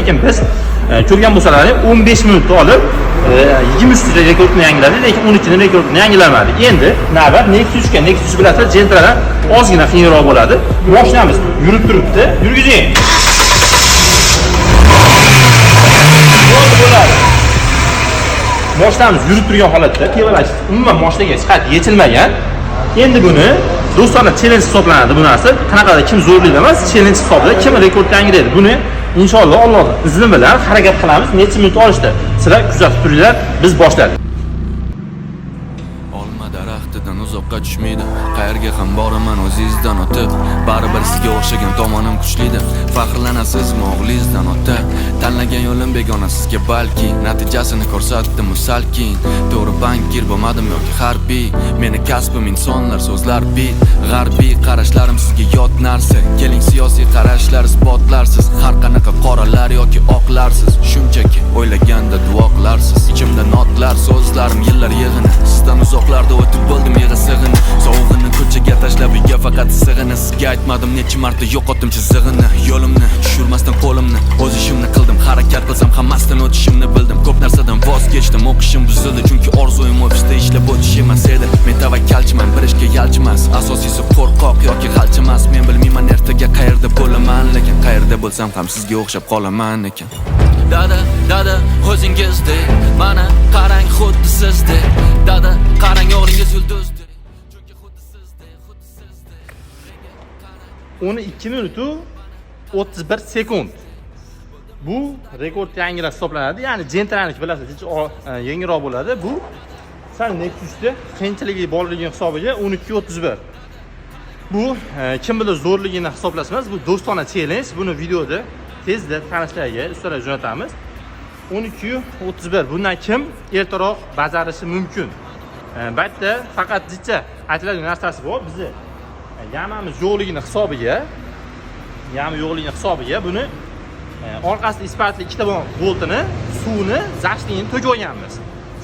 lekin biz ko'rgan bo'lsalaring 15 minutda olib 23 ta rekordni yangiladi, lekin 12 ni rekordni yangilamadi. Endi navbat Nexus ga. Nexus bilasizlar, Gentra'dan ozgina qiyinroq bo'ladi. Mashinamiz yurib turibdi. Yurgizing. Bo'ladi. Mashinamiz yurib turgan holatda tevalash umuman mashinaga hech qanday yechilmagan. Endi buni do'stlarning challenge hisoblanadi bu narsa. Qanaqadir kim zo'rlik emas, challenge hisobida kim rekord yangilaydi. Buni inshaalloh Alloh izni bilan harakat qilamiz. Necha minut olishdi. Sizlar kuzatib turinglar, biz boshladik. Olma daraxtidan uzoqqa tushmaydi. Qayerga ham boraman o'zingizdan o'tib. Baribir sizga o'xshagan tomonim kuchliydi. Faxrlanasizmi o'g'lingizdan o'ta? Tanlagan yo'lim begona sizga balki natijasini ko'rsatdim salkin. To'g'ri bankir bo'lmadim yoki harbiy. Meni kasbim insonlar so'zlar bit. G'arbiy qarashlarim sizga yot narsa. Keling siyosiy qarashlar isbotlarsiz. Har qanaqa qoralar yoki oqlarsiz. Shunchaki o'ylaganda duo qilarsiz. Ichimda notlar, so'zlarim yillar yig'ini. Sizdan uzoqlarda o'tib bo'ldim yig'i-sig'ini. Sovug'ini ko'chaga tashlab uyga faqat sig'ini. Sizga aytmadim necha marta yo'qotdim chizig'ini. Yo'limni tushirmasdan qo'limni o'z ishimni qildim. Harakat qilsam hammasidan o'tishimni bildim. Ko'p narsadan voz kechdim, o'qishim buzildi chunki orzuim ofisda ishlab o'tish emas edi. Men tavakkalchiman, bir ishga yalchimas. Asosiysi qo'rqoq yoki g'alchimas. Men bilmayman ertaga qayerda bo'laman, lekin qayerda bo'lsam ham sizga o'xshab qolaman ekan. Dada o'zingizdek, mana qarang xuddi sizdek. Dada qarang o'g'lingiz yulduzdek. Chunki xuddi sizdek. 12 minut 31 sekund. Bu rekord yangilar hisoblanadi. Ya'ni Gentra'niki bilasiz, yangiroq bo'ladi. Bu sal Nexus'da qiyinchiligi borligi hisobiga 12:31. Bu kim bilan zo'rligini hisoblasangiz, bu do'stona challenge. Buni videoda tezda tanishlarga ustalar jo'natamiz. 12:31. Bundan kim ertaroq bajarishi mumkin? Bu yerda faqat jicha aytiladigan narsasi bor. Bizni yamamiz yo'qligini hisobiga buni orqasida ispartli 2 ta boltini, suvni, zashligini to'kib olganmiz.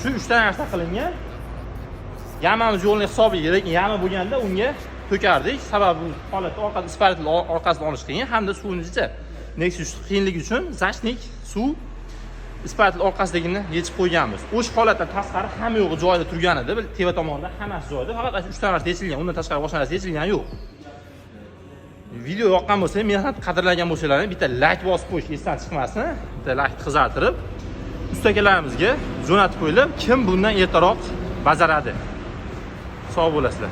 Shu 3 ta narsa qilingan. Yamamiz yo'qligini hisobiga, lekin yama bo'lganda unga to'kardik. Sababi bu holatda orqada ispartli orqasidan olish qiyin hamda suvni jicha. Nexus qiyinligi uchun zashlik, suv ispartli orqasidagini yechib qo'yganmiz. O'sha holatdan tashqari hamma yo'g'i joyida turgan edi. Teva tomonda hammasi joyida. Faqat 3 ta narsa yechilgan. Undan tashqari boshqa narsa yechilgani yo'q. Video yoqqan bo'lsa, mehnat qadrlagan bo'lsalaring, bitta like bosib qo'yish esdan chiqmasin. Bitta like qizartirib, ustakalarimizga jo'natib qo'yilib, kim bundan ertaroq bajaradi. Sog' bo'lasizlar.